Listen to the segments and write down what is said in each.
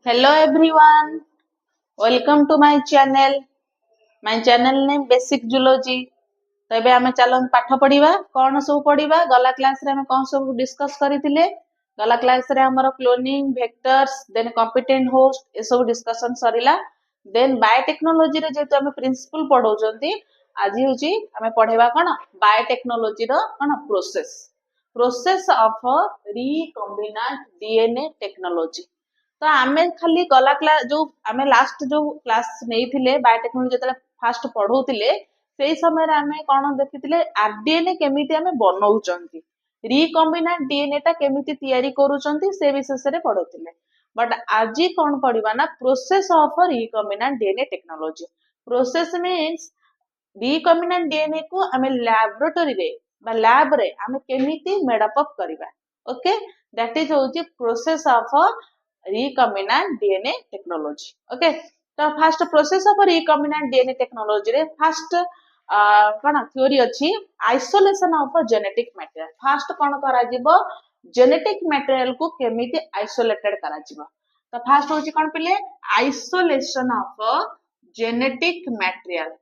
Hello everyone, welcome to my channel. My channel name Basic Zoology. तो ଏବେ ଆମେ ଚାଲନ୍ତୁ ପାଠ ପଢିବା। କଣ ସବୁ ପଢିବା? ଗଲା କ୍ଲାସ ରେ ଆମେ କଣ ସବୁ ଡିସ୍କସ କରିଥିଲେ? ଗଲା କ୍ଲାସ ରେ ଆମର କ୍ଲୋନିଂ, ଭେକ୍ଟର୍ସ, ଦେନ୍ କମ୍ପିଟେଣ୍ଟ ହୋଷ୍ଟ ଏ ସବୁ ଡିସ୍କସନ ସରିଲା। ଦେନ୍ ବାୟୋଟେକ୍ନୋଲୋଜି ରେ ଯେହେତୁ ଆମେ ପ୍ରିନ୍ସିପल ପଢଉଛନ୍ତି, ଆଜି ହେଉଛି ଆମେ ପଢେଇବା କଣ? ବାୟୋଟେକ୍ନୋଲୋଜି ର କଣ ପ୍ରୋସେସ ଅଫ ରିକମ୍ବିନାଣ୍ଟ DNA टेक्नोलॉजी। तो आमे खाली गला क्लास जो आमे लास्ट जो क्लास नेइथिले बायोटेक्नोलॉजी जतले फास्ट पढौतिले सेई समय रे आमे कोन देखिथिले आरडीएनए केमिति आमे बनौचंती, रिकम्बिनांट डीएनए ता केमिति तयारी करूचंती से विषय रे पढौतिले। बट आजी कोन पढिबा ना process of recombinant DNA technology. Process means recombinant DNA को आमे लैबोरेटरी रे बा लैब रे आमे केमिति मेडअप अप करिबा। ओके, दैट इज होची process of recombinant DNA technology. Okay, तो first process of recombinant DNA technology रे फर्स्ट कौन थ्योरी अच्छी isolation of genetic material. First कौन करा जीवो जेनेटिक मटेरियल को केमिति आइसोलेटेड करा जीवो। तो फर्स्ट होची कौन पिले isolation of genetic material.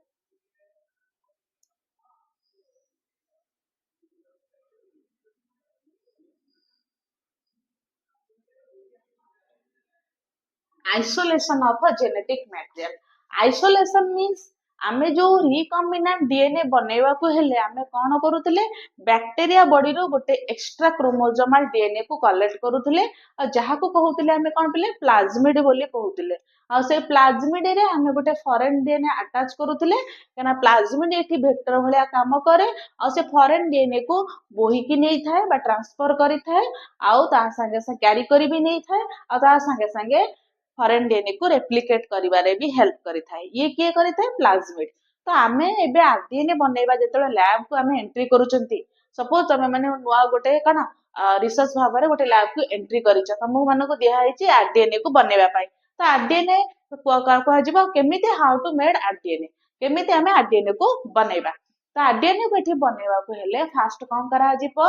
Isolation of genetic material. Isolation means आमे जो रिकम्बिनांट डीएनए बनेवा को हेले आमे कोन करूतले बैक्टीरिया बॉडी रो गोटे एक्स्ट्रा क्रोमोसोमल डीएनए को कलेक्ट करूतले आ जहा को कहउतले आमे कोन पिले प्लाज्मिड बोली कहउतले। आ से प्लाज्मिड रे आमे गोटे फॉरेन डीएनए अटैच करूतले केना प्लाज्मिड एठी वेक्टर भलिया काम करे आ से फॉरेन डीएनए को बोही की नै थाए बा ट्रांसफर करि थाए आ ता संगे से कैरी करि भी नै थाए आ ता संगे संगे फॉरेन डीएनए को रेप्लिकेट करिवारे भी हेल्प करि थाए। ये किए करि थाए प्लाज्मिड। तो आमे एबे आरडीएनए बनेबा जेतले लैब को आमे एंट्री करूचंती, सपोज तमे माने नुआ गोटे कना रिसर्च भाबरे गोटे लैब को एंट्री करिछ, तमु माने को दिया हैछि आरडीएनए को बनेबा पई। तो आरडीएनए को जिवो केमिति हाउ टू मेड आरडीएनए, केमिति आमे आरडीएनए को बनेबा। तो आरडीएनए को एठी बनेबा को हेले फास्ट कोन करा जिवो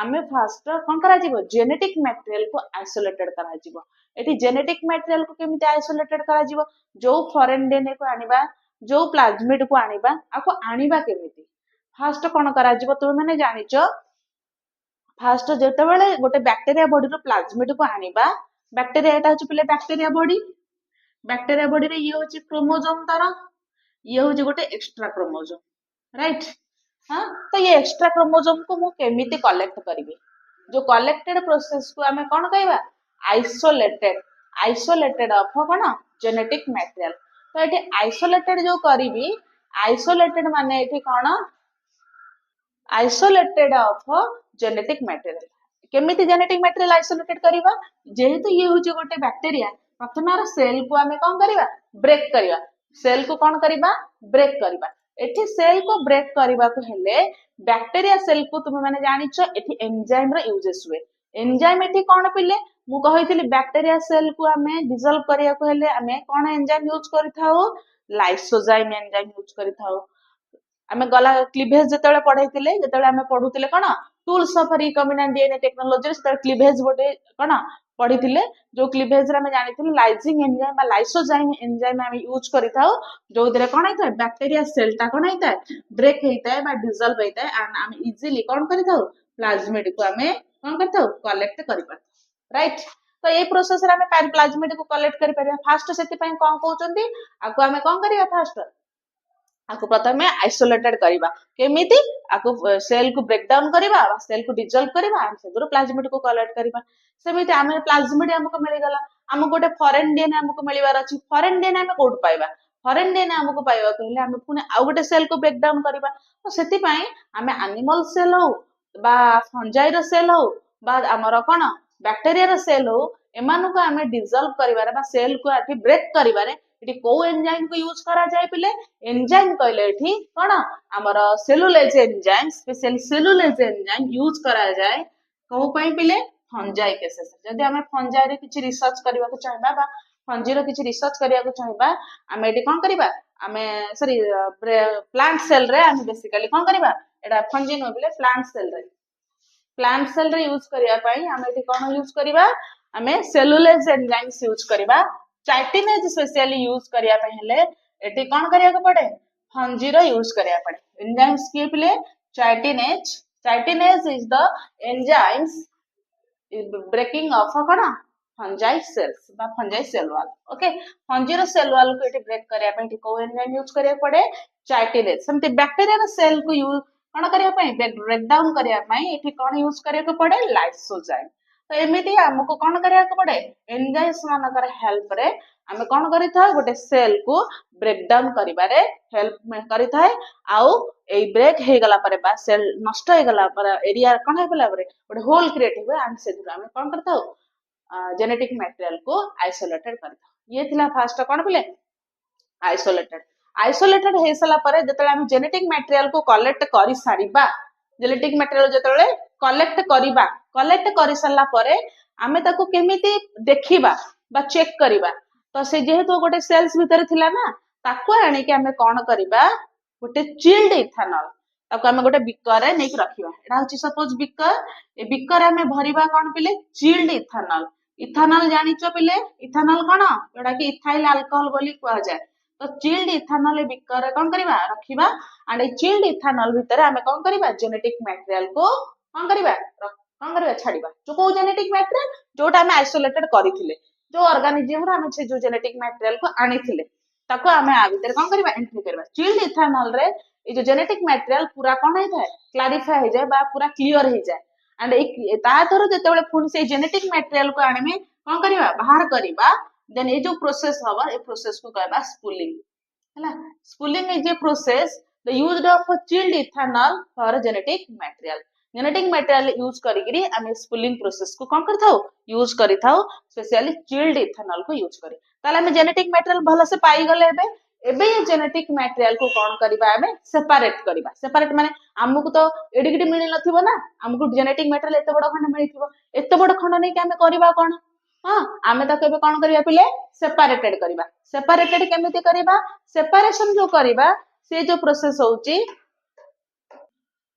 आमे फास्ट कोन करा जिवो जेनेटिक मटेरियल को आइसोलेटेड करा जिवो। एठी जेनेटिक मटेरियल को केमिति आइसोलेटेड करा जिवो जो फॉरेन डीएनए को आनिबा जो प्लाज्मिड को आनिबा आको आनिबा केमिति फास्ट कोन करा जिवो तुम माने जानिचो। फास्ट जेते बेले गोटे बैक्टीरिया बॉडी रो प्लाज्मिड को आनिबा, बैक्टीरिया एटा होची पिले बैक्टीरिया बॉडी रे ये होची क्रोमोसोम तार, ये होची गोटे एक्स्ट्रा क्रोमोसोम, राइट। हां, तो ये एक्स्ट्रा क्रोमोसोम को मु केमिति कलेक्ट करबी, जो कलेक्टेड प्रोसेस को हमें कोन कहबा isolated of cone genetic material. तो एठी आइसोलेटेड जो करीबी, आइसोलेटेड माने एठी कोन आइसोलेटेड ऑफ जेनेटिक मटेरियल। केमिति जेनेटिक मटेरियल आइसोलेटेड करिबा, जेहेतु ये होची गोटे बैक्टीरिया, प्रथमे आर सेल को हमें कोन करिबा ब्रेक करिबा, सेल को कोन करिबा ब्रेक करिबा। एठी सेल को ब्रेक करिबा को हेले बैक्टीरिया सेल को तुम माने जानिचो एठी एंजाइम रो यूजेस हुए। एंजाइम एठी कोन पिले मु कहितली बैक्टीरिया सेल को हमें डिसॉल्व करिया को हेले हमें कोन एंजाइम यूज करिथाओ लाइसोजाइम एंजाइम यूज करिथाओ। हमें गला क्लीवेज जेतेले पढैतिले जेतेले हमें पढुतिले कोन tools of recombinant DNA technology से क्लीवेज बोटे कोन पढितिले जो क्लीवेज रे हमें जानिथिले लाइजिंग एंजाइम बा लाइसोजाइम एंजाइम हमें यूज करिथाओ जो दिरे कोन हैता बैक्टीरिया सेल ता कोन हैता ब्रेक हैता बा डिसॉल्व हैता एंड हम इजीली कोन करिथाओ प्लाज्मिड को हमें कोन करथाओ कलेक्ट करि पाथाओ, राइट। तो ये प्रोसेस रे हमें प्लाज्मिड को कलेक्ट करि परिया। फास्ट सेति पय कोन कहउचंती आको हमें कोन करिया फास्ट आको प्रथमे आइसोलेटेड करिबा केमिति आको सेल को ब्रेक डाउन करिबा सेल को डिसॉल्व करिबा सेदरो प्लाज्मिड को कलेक्ट करिबा। सेमिति हमें प्लाज्मिड हमको मिल गला, हमको गोटे फॉरेन डीएनए हमको मिलिबार अछि। फॉरेन डीएनए हमें कोड पाइबा, फॉरेन डीएनए हमको पाइबा कहले हमें पुने आ गोटे सेल को ब्रेक डाउन करिबा। तो सेति पय हमें एनिमल सेल हो बा फंजाई रो सेल हो बा हमर कोन बैक्टीरिया रो सेल हो एमानु को हमें डिसॉल्व करिबारे बा सेल को आठी ब्रेक करिबारे एठी को एंजाइम को यूज करा जाय पिले एंजाइम कहले एठी कोन हमर cellulase enzyme special cellulase enzyme use करा जाय को पय पिले फंजाई केसेस। जदि हमें फंजाई रे किछि रिसर्च करबा को चाहबा बा फंजी रो किछि रिसर्च करिया को चाहबा हमें एठी कोन करिबा हमें सॉरी प्लांट सेल रे हमें बेसिकली कोन करिबा एटा फंजी नो बिले प्लांट सेल रे यूज करिया पई हम एठी कोन यूज करिबा आमे सेलुलोज एंजाइम्स यूज करबा चाइटिनेज स्पेशली यूज करिया पे हेले एटी कोन करिया को पड़े फंजी रो यूज करिया पड़े एंजाइम्स के पिले chitinase is the enzymes breaking off कोन फंजाई सेल्स बा fungi cell wall okay fungi रो सेल वाल को एटी ब्रेक करिया पे एटी को एंजाइम यूज करिया पड़े चाइटिनेज समति बैक्टीरिया रो सेल को यूज कोन करिया पे ब्रेक डाउन करिया पे एटी कोन यूज करिया को पड़े लाइसोजाइम तो एमिति हमको कोन करिया को पड़े एंजाइम्स मानकर हेल्प रे आमे कोन करिथा गोटे सेल को ब्रेक डाउन करिबारे हेल्प में करिथाय आउ ए ब्रेक हे गला परे बा सेल नष्ट हे गला पर एरिया कोन हे गला परे गोटे होल क्रिएट हुए एंड से आमे कोन करथाउ जेनेटिक मटेरियल को आइसोलेटेड करथाउ ये थिला फर्स्ट कोन बोले आइसोलेटेड हे सला परे जतले आमे जेनेटिक मटेरियल को कलेक्ट करि सारिबा जेनेटिक मटेरियल जतले कलेक्ट करि सारला परे आमे ताको केमिति देखिबा बा चेक करिबा तो से जेहेतु गोटे सेल्स भीतर थिला ना ताको आनी के आमे कोन करिबा गोटे चिल्ड इथानॉल ताको आमे गोटे बिकर रे नेक रखिबा एडा होची सपोज बिकर ए बिकर आमे भरिबा कोन पिले चिल्ड इथानॉल जानिचो पिले इथानॉल कोन एडा कि इथाइल अल्कोहल बोली कुआ जाय तो चिल्ड इथानॉल ए बिकर रे कोन करिबा रखिबा एंड ए चिल्ड इथानॉल भीतर आमे कोन करिबा जेनेटिक मटेरियल को कोन करिबा छाड़िबा जो को जेनेटिक मटेरियल जोटा आमे आइसोलेटेड करिथिले जो ऑर्गेनिज्म रो आमे से जो जेनेटिक मटेरियल को आनिथिले ताको आमे आ भीतर कोन करबा एंट्री करबा चिल्ड इथानॉल रे ए जो जेनेटिक मटेरियल पूरा कोन हे थाए क्लैरिफाई हे जाय बा पूरा क्लियर हे जाय एंड ए ता थरो जेतेबेले पुन से जेनेटिक मटेरियल को आनिमे कोन करबा बाहर करबा देन ए जो प्रोसेस हबा ए प्रोसेस को कहबा स्पूलिंग हैला spooling is a process the used of chilled ethanol for genetic material use करिकरी आमे स्पूलिंग प्रोसेस को कोन करथाउ यूज करिथाउ स्पेशली चिल्ड इथानॉल को यूज करी ताले आमे जेनेटिक मटेरियल भलो से पाई गले एबे ये जेनेटिक मटेरियल को कोन करबा आमे सेपरेट माने हमकु तो एडिगिटी मिलि नथिबो ना हमकु जेनेटिक मटेरियल एते बड़ खंड मिलिथिबो एते बड़ खंड नै के आमे करबा कोन हां आमे ताके एबे कोन करबा पिले सेपरेटेड केमिति करबा सेपरेशन जो करबा से जो प्रोसेस होउची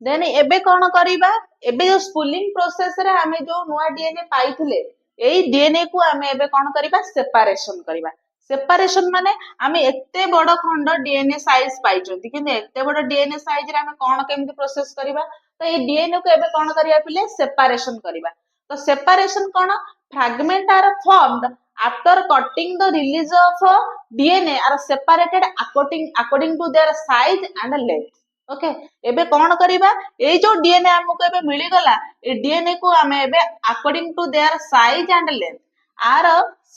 देन एबे कोन करिबा एबे जो स्पूलिंग प्रोसेस रे हमें जो नुआ डीएनए पाइथिले एई डीएनए को हमें एबे कोन करिबा सेपरेशन माने हमें एते बड़ खंड डीएनए साइज पाइचंती किंतु एते बड़ डीएनए साइज रे हमें कोन केमिति प्रोसेस करिबा तो ए डीएनए को एबे कोन करिया पिले सेपरेशन करिबा तो सेपरेशन कोन fragment are formed after cutting the release of DNA are separated according to their size and length okay एबे कोन करिबा ए जो डीएनए हमको एबे मिली गला ए डीएनए को हमें एबे according to their size and length आर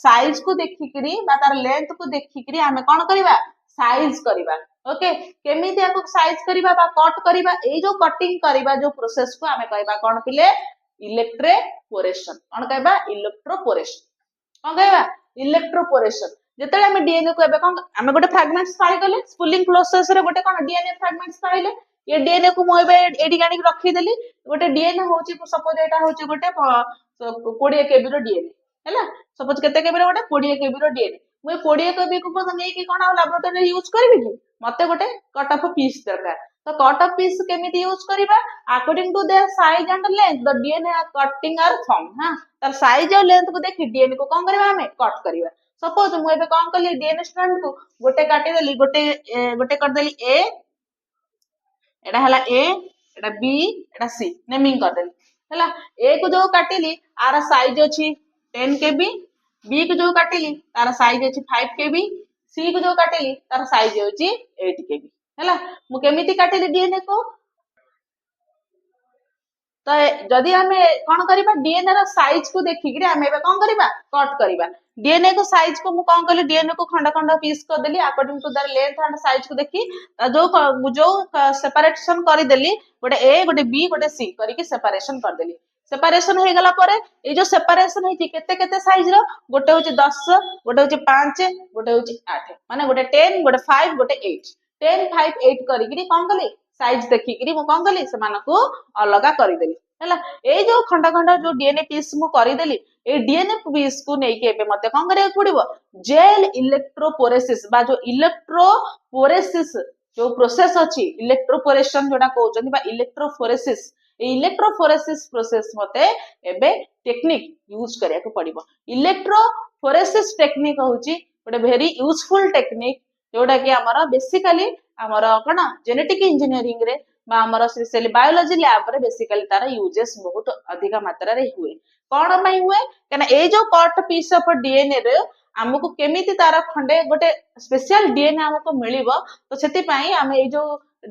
साइज को देखिकरी बा तार लेंथ को देखिकरी हमें कोन करिबा साइज करिबा ओके केमिति आको साइज करिबा बा कट करिबा ए जो कटिंग करिबा जो प्रोसेस को हमें कहबा कोन पिले इलेक्ट्रोपोरेशन कोन कहबा इलेक्ट्रोपोरेशन जेतले हमें डीएनए को एबे कोन हमें गोटे फ्रैगमेंट्स पाई गले स्पूलिंग प्रोसेस रे गोटे कोन डीएनए फ्रैगमेंट्स पाइले ये डीएनए को मो एबे एडी गानी रखी देली गोटे डीएनए होची सपोज एटा होची गोटे 20 केबी रो डीएनए हैला सपोज केते केबी रो गोटे 20 केबी रो डीएनए मु 20 केबी को नै कि कोन लैबोरेटरी रे यूज करबी कि मते गोटे कट ऑफ पीस दरकार तो कट ऑफ पीस केमिति यूज करबा according to their size and length the DNA are cutting are form हां तर साइज और लेंथ को देखि डीएनए को कोन करबा हमें कट करबा सपोज मु एबे कोन करली डीएनए स्ट्रैंड को गोटे काटी देली गोटे कर देली ए एडा हला ए एडा बी एडा सी नेमिंग कर देली हला ए को जो काटिली आर साइज अछि 10 केबी बी को जो काटिली तार साइज अछि 5 केबी सी को जो काटिली तार साइज अछि 8 केबी हला मु केमिति काटिली डीएनए को तो जदि हमें कोन करिबा डीएनए रो साइज को देखिकरी हमें एबे कोन करिबा कट करिबा डीएनए को साइज को मु कोन करली डीएनए को खंड खंड पीस कर देली according to their length and size को देखि जो सेपरेशन करि देली गोटे ए गोटे बी गोटे सी करी के सेपरेशन कर देली सेपरेशन हे गला परे ए जो सेपरेशन हे केते केते साइज रो गोटे होची 10 गोटे होची 5 गोटे होची 8 माने गोटे 10 गोटे 5 गोटे 8 10 5 8 करी कोन कली साइज देखिकरी मु कोन कली से मानको अलगा करि देली हैला ए जो खंड खंड जो डीएनए पीस मु करि देली ए डीएनए पीस को नै के एबे मते कोन करिया पड़िबो जेल इलेक्ट्रोपोरेसिस बा जो इलेक्ट्रोपोरेसिस जो प्रोसेस अछि इलेक्ट्रोपोरेशन जोडा कहउछन बा इलेक्ट्रोपोरेसिस इलेक्ट्रोफोरेसिस प्रोसेस मते एबे टेक्निक यूज करिया को पड़िबो इलेक्ट्रोफोरेसिस टेक्निक होची गोटे वेरी यूजफुल टेक्निक जोटा कि हमर बेसिकली हमर कोन जेनेटिक इंजीनियरिंग रे बा हमर स्पेशली बायोलॉजी लैब रे बेसिकली तार यूजेस बहुत अधिक मात्रा रे हुए कौन पाई हुए कहना ए जो कट पीस ऑफ डीएनए रे हमको केमिति तार खंडे गोटे स्पेशल डीएनए हमको मिलिबो तो सेति पई हम ए जो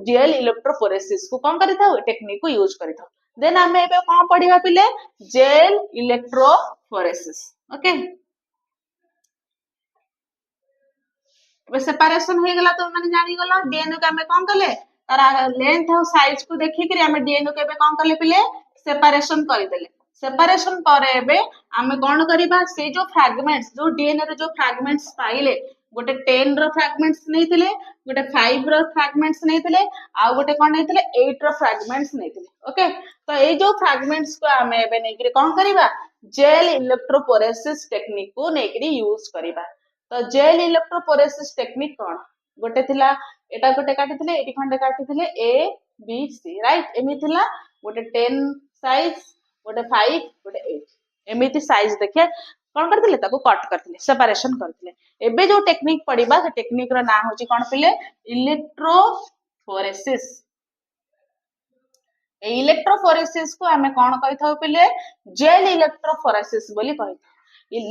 जेल इलेक्ट्रोफोरेसिस को कौन करिथा टेक्निक को यूज करिथा देन हमें एबे कौन पढ़िबा पिले जेल इलेक्ट्रोफोरेसिस ओके एबे सेपरेशन हो गला तो माने जानि गला डीएनए को हमें कौन कले तार लेंथ और साइज को देखि करी हमें डीएनए को एबे कौन कले पिले सेपरेशन कर देले सेपरेशन पर एबे हमें कौन करिबा से जो फ्रैगमेंट्स जो डीएनए रे जो फ्रैगमेंट्स पाइले गोटे 10 रो फ्रैगमेंट्स नैथिले गोटे 5 रो फ्रैगमेंट्स नैथिले आ गोटे कोन नैथिले 8 रो फ्रैगमेंट्स नैथिले ओके तो ए जो फ्रैगमेंट्स को हमें एबे नेकरी कोन करिबा जेल इलेक्ट्रोफोरेसिस टेक्निक को नेकरी यूज करिबा तो जेल इलेक्ट्रोफोरेसिस टेक्निक कोन गोटे थिला एटा गोटे काटिथिले एटी खंडे काटिथिले ए बी सी राइट एमी थिला गोटे 10 साइज गोटे 5 गोटे 8 एमिति साइज देखे कौन करथिले ताको कट करथिले सेपरेशन करथिले एबे जो टेक्निक पडिबा से टेक्निक रो नाम होची कोन पिले इलेक्ट्रोफोरेसिस ए इलेक्ट्रोफोरेसिस को हमें कौन कहि थाउ पिले जेल इलेक्ट्रोफोरेसिस बोली कहि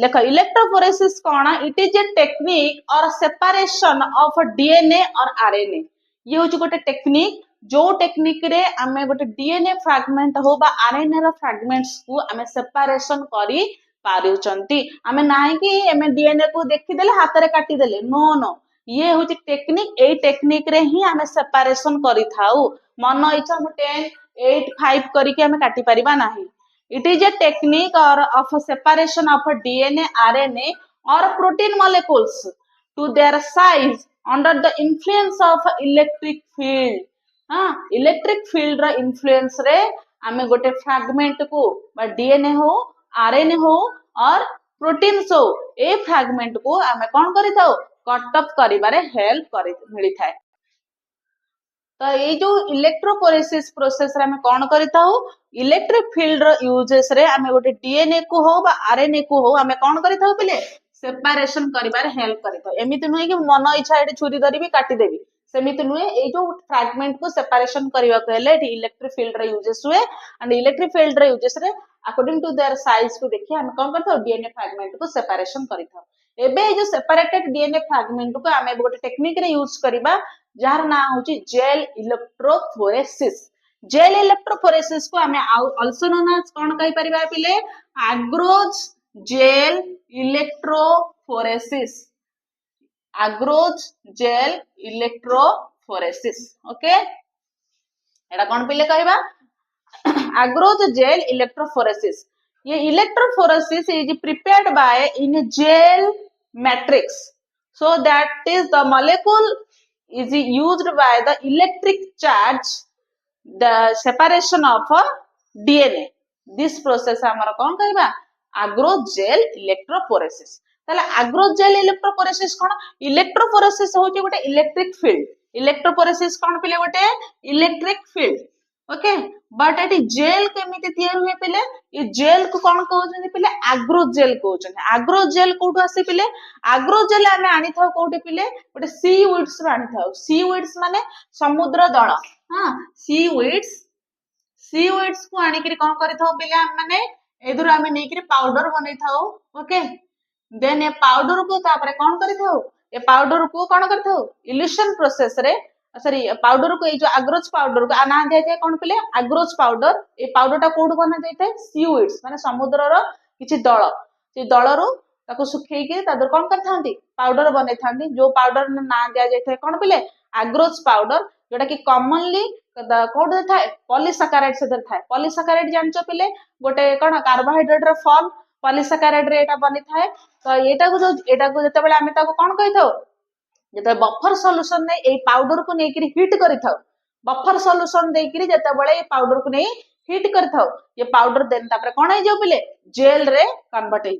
देखो इलेक्ट्रोफोरेसिस कौन इट इज ए टेक्निक और सेपरेशन ऑफ डीएनए और आरएनए ये होची गोटे टेक्निक जो टेक्निक रे आमे गोटे डीएनए फ्रैगमेंट हो बा आरएनए रो फ्रैगमेंट्स को आमे सेपरेशन करी पारुचंती आमे नाही कि एमे डीएनए को देखि देले हाथ रे काटी देले नो नो ये होची टेक्निक ए टेक्निक रे ही आमे सेपरेशन करी थाउ मन इच्छा हम 10 8 5 करी के आमे काटी परिबा नाही it is a technique or of a separation of a DNA RNA or protein molecules to their size under the influence of electric field electric field रा इन्फ्लुएंस रे आमे गोटे फ्रैगमेंट को बा डीएनए हो आरएनए हो और प्रोटीन्स हो ए फ्रैगमेंट को आमे कोन करि थाओ कट अप करिबारे हेल्प करि मिली थाए तो ये जो इलेक्ट्रोफोरेसिस प्रोसेस रे हमें कौन करिताऊ इलेक्ट्रिक फील्ड रो यूजेस रे हमें गोटे डीएनए को हो बा आरएनए को हो हमें कौन करिताऊ पिले सेपरेशन करिबार हेल्प करिताऊ एमिति नुहे कि मन इच्छा एठी छुरी धरिबी काटी देबी सेमिति नुहे ए जो फ्रैगमेंट को सेपरेशन करिवा को हेले इलेक्ट्रिक फील्ड रे यूजेस हुए एंड इलेक्ट्रिक फील्ड रे यूजेस रे अकॉर्डिंग टू देयर साइज को देखि हम कौन करताऊ डीएनए फ्रैगमेंट को सेपरेशन करिताऊ एबे जो सेपरेटेड डीएनए फ्रैगमेंट को हमें गोटे टेक्निक रे यूज करिबा जार ना होची जेल इलेक्ट्रोफोरेसिस जेल इलेक्ट्रोफोरेसिस को हमें आल्सो नोन एज कोन कहि परिबा पिले agarose gel electrophoresis agarose gel electrophoresis okay एटा कोन पिले कहबा एग्रोज जेल इलेक्ट्रोफोरेसिस ये electrophoresis is prepared by in gel matrix so that is the molecule is used by the electric charge the separation of a DNA this process हमर कोन कहबा एग्रोजेल electrophoresis ताले एग्रोजेल electrophoresis कोन electrophoresis होची गोटे electric field electrophoresis कोन पिले गोटे electric field okay but एटी gel केमिति तयार हुए पिले ये जेल को कोन कहउछन पिले एग्रोजेल कहउछन एग्रोजेल कोठो आसे पिले एग्रोजेल हमें आनी थाउ कोठी पिले गोटे सी वीड्स रो आनी थाउ सी वीड्स माने समुद्र दळ हां सी वीड्स को आनी करी कोन करि थाउ पिले हम माने एदुर हमें नै करी पाउडर बनै थाउ ओके देन ए पाउडर को तापरे कोन करि थाउ ए पाउडर को कोन करि थाउ इल्यूशन प्रोसेस रे सॉरी पाउडर को ये जो एग्रोज पाउडर को ना दिया जाए कौन पिले एग्रोज पाउडर ये पाउडर टा कोड बना जाए सीवीड्स माने समुद्र रो किछि दळ से दळ रो ताको सुखै के तादर कोन कर थांती पाउडर बनै थांती जो पाउडर ना दिया जाए कौन पिले एग्रोज पाउडर जोटा कि कॉमनली कोड थाए पॉलीसैकेराइड से थाए पॉलीसैकेराइड जानचो पिले गोटे कोन कार्बोहाइड्रेट रो फॉर्म पॉलीसैकेराइड रे एटा बनि थाए तो एटा को जते बेले हमें ताको कोन कहि थाओ जते बफर सॉल्यूशन ने ए पाउडर को नै करी हीट करि थाओ बफर सॉल्यूशन दे करी जते बेले ए पाउडर को नै हीट करि थाओ ये पाउडर देन तापर कोन हे जो पिले जेल रे कन्वर्ट हे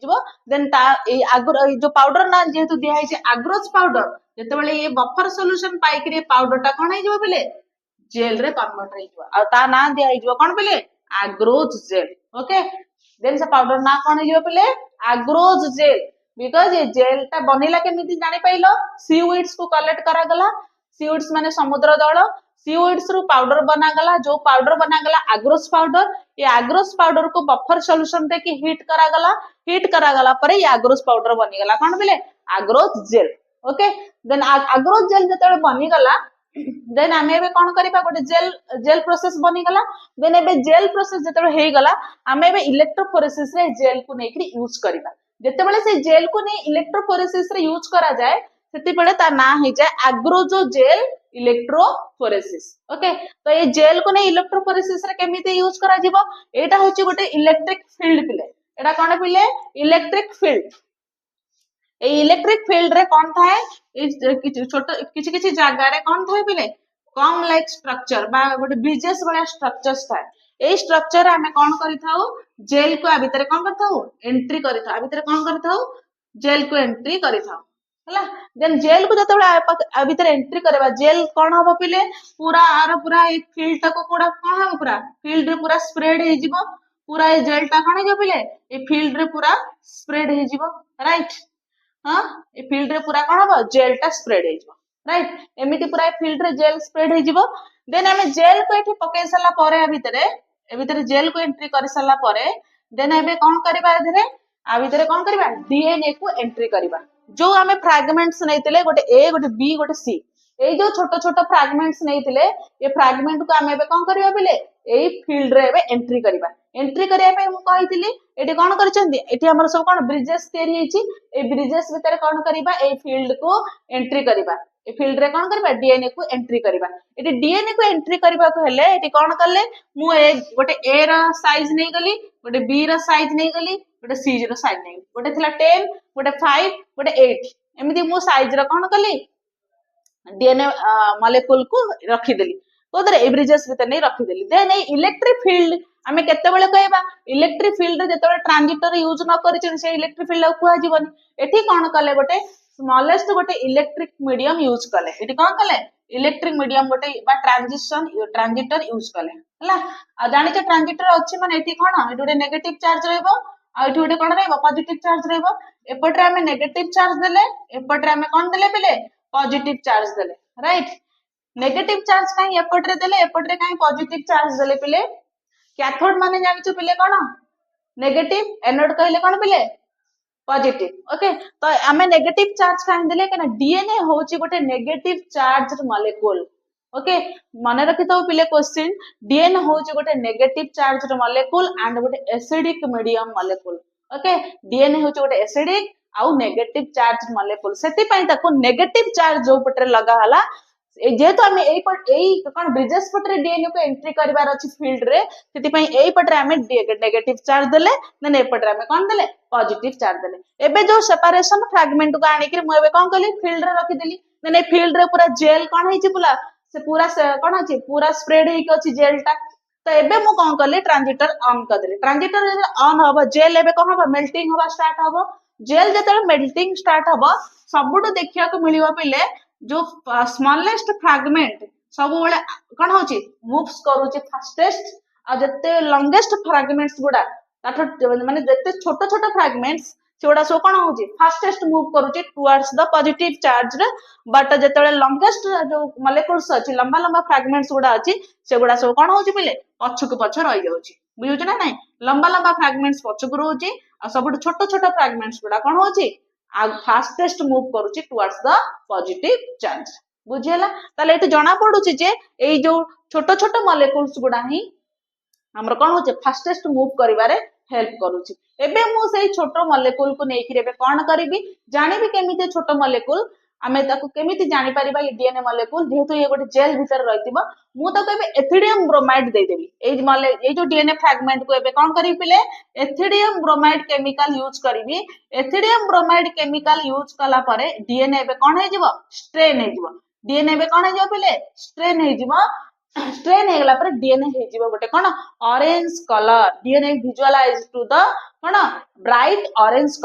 जिवो देन ता ए आगुर जो पाउडर ना जेहेतु दिया है एग्रोज पाउडर जते बेले ये बफर सॉल्यूशन पाई करी पाउडर ता कोन हे जिवो पिले जेल रे कन्वर्ट हो आ ता ना दिया हो कोन पिले एग्रोज जेल ओके देन से पाउडर ना कोन हो पिले एग्रोज जेल बिकॉज ये जेल ता बनिला केमिति जानि पाइलो सीवीड्स को कलेक्ट करा गला सीवीड्स माने समुद्र दल सीवीड्स रु पाउडर बना गला जो पाउडर बना गला एग्रोस पाउडर ये एग्रोस पाउडर को बफर सॉल्यूशन दे कि हीट करा गला पर ये एग्रोस पाउडर बनी गला कोन बिले agarose gel okay then agarose gel जतले बनी गला देन आमे एबे कोन करिबा गोटे जेल जेल प्रोसेस बनी गला देन एबे जेल प्रोसेस जतले हे गला आमे एबे इलेक्ट्रोफोरेसिस रे जेल को नेकरी यूज करिबा जेतेबेले से जेल को ने इलेक्ट्रोफोरेसिस रे यूज करा जाए सेति बेले ता ना हे जाए एग्रोजो जेल इलेक्ट्रोफोरेसिस ओके तो ये जेल को ने इलेक्ट्रोफोरेसिस रे केमिति यूज करा जिवो एटा होची गोटे इलेक्ट्रिक फील्ड पिले एटा कोन पिले इलेक्ट्रिक फील्ड ए इलेक्ट्रिक फील्ड रे कोन थाए छोट किछि किछि जागा रे कोन थाए पिले कम लाइक स्ट्रक्चर बा गोटे ब्रिजेस वाला स्ट्रक्चर्स थाए ए स्ट्रक्चर हमें कोन करिथाउ जेल को आ भीतर कोन करथाउ एंट्री करिथाउ आ भीतर कोन करथाउ जेल को एंट्री करिथाउ हला देन जेल को जतबे आ भीतर एंट्री करबा जेल कोन हबो पिले पूरा आर पूरा ए फील्ड तक कोडा कोन हबो पूरा फील्ड रे पूरा स्प्रेड हे जिवो पूरा ए जेल ता कोन हे पिले ए फील्ड रे पूरा स्प्रेड हे जिवो राइट हाँ ए फील्ड रे पूरा कोन हबो जेल ता स्प्रेड हे जिवो राइट एमिति पूरा ए फील्ड रे जेल स्प्रेड हे जिवो देन हमें जेल को एठी पकै सला परे ए भीतर जेल को एंट्री कर सला परे देन एबे कोन करबा एधरे आ भीतर कोन करबा डीएनए को एंट्री करबा जो हमें फ्रैगमेंट्स नैतिले गोटे ए गोटे बी गोटे सी ए जो छोट छोट फ्रैगमेंट्स नैतिले ये फ्रैगमेंट को हमें एबे कोन करबा बिले एई फील्ड रे एबे एंट्री करबा एंट्री करिया पे मु कहितली एटी कोन करचंदी एटी हमर सब कोन ब्रिजेस तयारी हेची ए ब्रिजेस भीतर कोन करबा ए फील्ड को एंट्री करबा ए फील्ड रे कोन करबा डीएनए को एंट्री करबा एटी डीएनए को एंट्री करबा को हेले एटी कोन करले मु ए गोटे ए रा साइज नै गली गोटे बी रा साइज नै गली गोटे सी रा साइज नै गोटे थिला 10 गोटे 5 गोटे 8 एमिति मु साइज रा कोन कली डीएनए मॉलिक्यूल को रखी देली कोदरे ए ब्रिजेस भीतर नै रखी देली देन ए इलेक्ट्रिक फील्ड आमे केते बेले कहबा इलेक्ट्रिक फील्ड रे जेते ट्रांजिस्टर यूज न करिछन से इलेक्ट्रिक फील्ड को जीवनी एठी कोन कले गोटे स्मॉलेस्ट गोटे इलेक्ट्रिक मीडियम यूज कले एठी कोन कले इलेक्ट्रिक मीडियम गोटे बा ट्रांजिस्टर यूज कले हला आ जानि छ ट्रांजिस्टर अछि माने एठी कोन एठी गोटे नेगेटिव चार्ज रहबो आ एठी गोटे कोन रहबो पॉजिटिव चार्ज रहबो एपटरे हमें नेगेटिव चार्ज देले एपटरे हमें कोन देले पिले पॉजिटिव चार्ज देले राइट नेगेटिव चार्ज काई एपटरे देले एपटरे काई पॉजिटिव चार्ज देले पिले कैथोड माने जानि छ पिले कोन नेगेटिव एनोड कहले कोन पिले पॉजिटिव ओके तो हमें नेगेटिव चार्ज काहे देले कना डीएनए होची गोटे नेगेटिव चार्ज मॉलिक्यूल ओके माने रखितो पिले क्वेश्चन डीएनए होची गोटे नेगेटिव चार्ज मॉलिक्यूल एंड गोटे acidic medium molecule okay DNA होची गोटे एसिडिक आउ नेगेटिव चार्ज मॉलिक्यूल सेति पई ताको नेगेटिव चार्ज जो पटरे लगा हला जेहेतु आम कौन ब्रिजेस पटरे डीएनए को एंट्री करार अच्छी फील्ड रे से पटरे आम नेगेटिव चार्ज देले देन एपटरे आम कौन देले पॉजिटिव चार्ज देले एबे जो सेपरेशन फ्रैगमेंट को आनिक मुझे कौन कली फील्ड रे रखीदेली देन ए फील्ड रे पूरा जेल कौन है पूरा से पूरा कौन अच्छी पूरा स्प्रेड होगी जेल टा तो एबे मु कौन कली ट्रांजिस्टर ऑन कर देली ट्रांजिस्टर ऑन हम जेल एबे कौन हम मेल्टिंग हवा स्टार्ट हम जेल जो मेल्टिंग स्टार्ट हम सबुठ देखा मिलवा पिले जो स्मॉलेस्ट फ्रैगमेंट सब बेले कौन होची मूव्स करूची फास्टेस्ट आ जते लॉन्गेस्ट फ्रैगमेंट्स गुडा माने जते छोट छोट फ्रैगमेंट्स सेगुडा सब कौन होची फास्टेस्ट मूव करूची टुवर्ड्स द पॉजिटिव चार्ज रे बट जते लॉन्गेस्ट जो मॉलिक्यूल्स अछि लंबा लंबा फ्रैगमेंट्स गुडा अछि सेगुडा सब कौन होची पिले पछक पछ रहि जाउची बुझुछ ना नहीं लंबा लंबा फ्रैगमेंट्स पछक रहउची आ सब छोट छोट फ्रैगमेंट्स गुडा कौन होची फास्टेस्ट मूव करूची टुवर्ड्स द पॉजिटिव चार्ज बुझियला ताले एते जणा पडुची जे एई जो छोट छोट मॉलिक्यूल्स गुडा ही हमर कोन होचे फास्टेस्ट मूव करिवारे हेल्प करूची एबे मु सेई छोट मॉलिक्यूल को नेकी रेबे कोन करिवि जानिबि केमिते छोट मॉलिक्यूल आमे ताको केमिति जानि परिबा ये डीएनए मॉलिक्यूल जेहेतु ये गोटे जेल भीतर रहितिबो मु ताको एबे एथिडियम ब्रोमाइड दे देबी ए जो डीएनए फ्रैगमेंट को एबे कोन करिवि पिले एथिडियम ब्रोमाइड केमिकल यूज करिवि एथिडियम ब्रोमाइड केमिकल यूज कला परे डीएनए एबे कोन हे जिवो स्ट्रेन हे जिवो डीएनए एबे कोन हे जिवो पिले स्ट्रेन हे जिवो स्ट्रेन हे गला पर डीएनए हे जिवो गोटे कोन orange colour DNA visualise to the कोन bright orange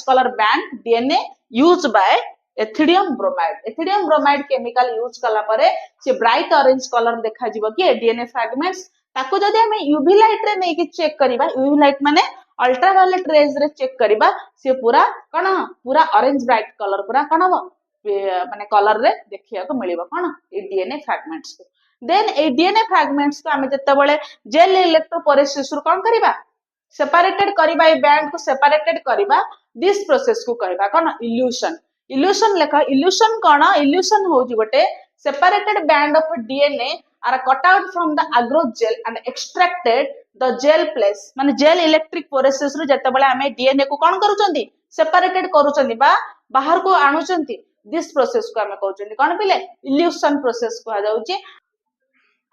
colour band DNA used by ethidium bromide chemical use कला परे से ब्राइट ऑरेंज कलर देखा जिवो कि डीएनए फ्रैगमेंट्स ताको जदि हमें यूवी लाइट रे नै कि चेक करिबा यूवी लाइट माने अल्ट्रावायलेट रेज रे चेक करिबा से पूरा कोन पूरा ऑरेंज ब्राइट कलर पूरा कोन हो माने कलर रे देखिया को मिलिबो कोन ए डीएनए फ्रैगमेंट्स को देन ए डीएनए फ्रैगमेंट्स को हमें जत्ते बेले जेल इलेक्ट्रोपोरेसिस रु कोन करिबा सेपरेटेड करिबा ए बैंड को सेपरेटेड करिबा दिस प्रोसेस को कहबा कोन इल्यूशन इल्यूशन लेखा इल्यूशन कोन इल्यूशन होउची गोटे separated band of DNA are cut out from the agarose gel and extracted the gel place माने gel electric poresis रु जते बेले हमें DNA को कोन करूचंदी सेपरेटेड करूचंदी बा बाहर को आणुचंती दिस प्रोसेस को हमें कहउचंदी कोन पिले इल्यूशन प्रोसेस को जाउची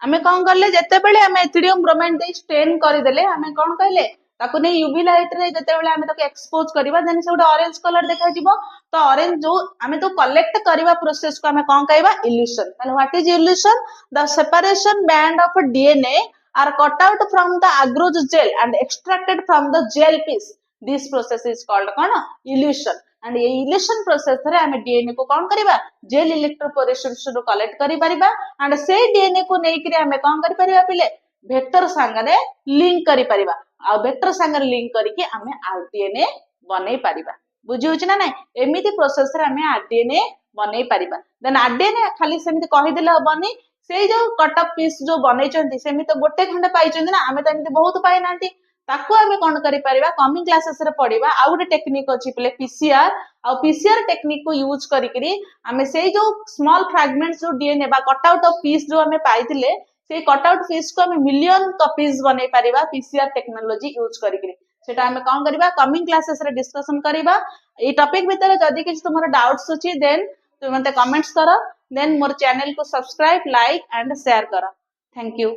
हमें कोन करले जते बेले हमें एथिडियम ब्रोमाइड दे स्टेन कर देले हमें कोन कहले ताको ने यूवी लाइट रे जते बेले हमें ताको एक्सपोज करबा देन से गोटे ऑरेंज कलर देखा जिवो तो ऑरेंज जो हमें तो कलेक्ट करबा प्रोसेस को हमें कोन कहबा इल्यूशन माने what is elution the separation band of DNA are cut out from the agarose gel and extracted from the gel piece this process is called cone evolution and ये evolution process रे हमें DNA को कोन करबा jail इलेक्ट्रोपोरेसिस रु collect करि परिबा and से DNA को नै कि हमें कोन करि परिबा पिले वेक्टर संगरे लिंक करि परिबा आ वेक्टर संगरे लिंक करके हमें आरडीएनए बनै परिबा बुझी होछ ना नै एमिति प्रोसेस रे हमें आरडीएनए बनै परिबा देन आरडीएनए खाली सेमिति कहि देले हबनी से जो कट ऑफ पीस जो बनै चंती सेमिति गोटे खंड पाइ चंती ना हमें त एमिति बहुत पाइ नांती ताको हमें कोन करि परिबा कमिंग क्लासेस रे पढिबा आ गोटे टेक्निक अछि पिले पीसीआर आ पीसीआर टेक्निक को यूज करिकरी हमें से जो स्मॉल फ्रैगमेंट्स जो डीएनए बा कट आउट ऑफ पीस जो हमें पाइतिले से कट आउट पीस को हमें मिलियन कॉपीज बनै परिबा पीसीआर टेक्नोलॉजी यूज करिकरी सेटा हमें कोन करिबा कमिंग क्लासेस रे डिस्कशन करिबा ए टॉपिक भीतर जदी किछ तुमरो डाउट्स अछि देन तुम मते कमेंट्स करो देन मोर चैनल को सब्सक्राइब लाइक एंड शेयर करो थैंक यू।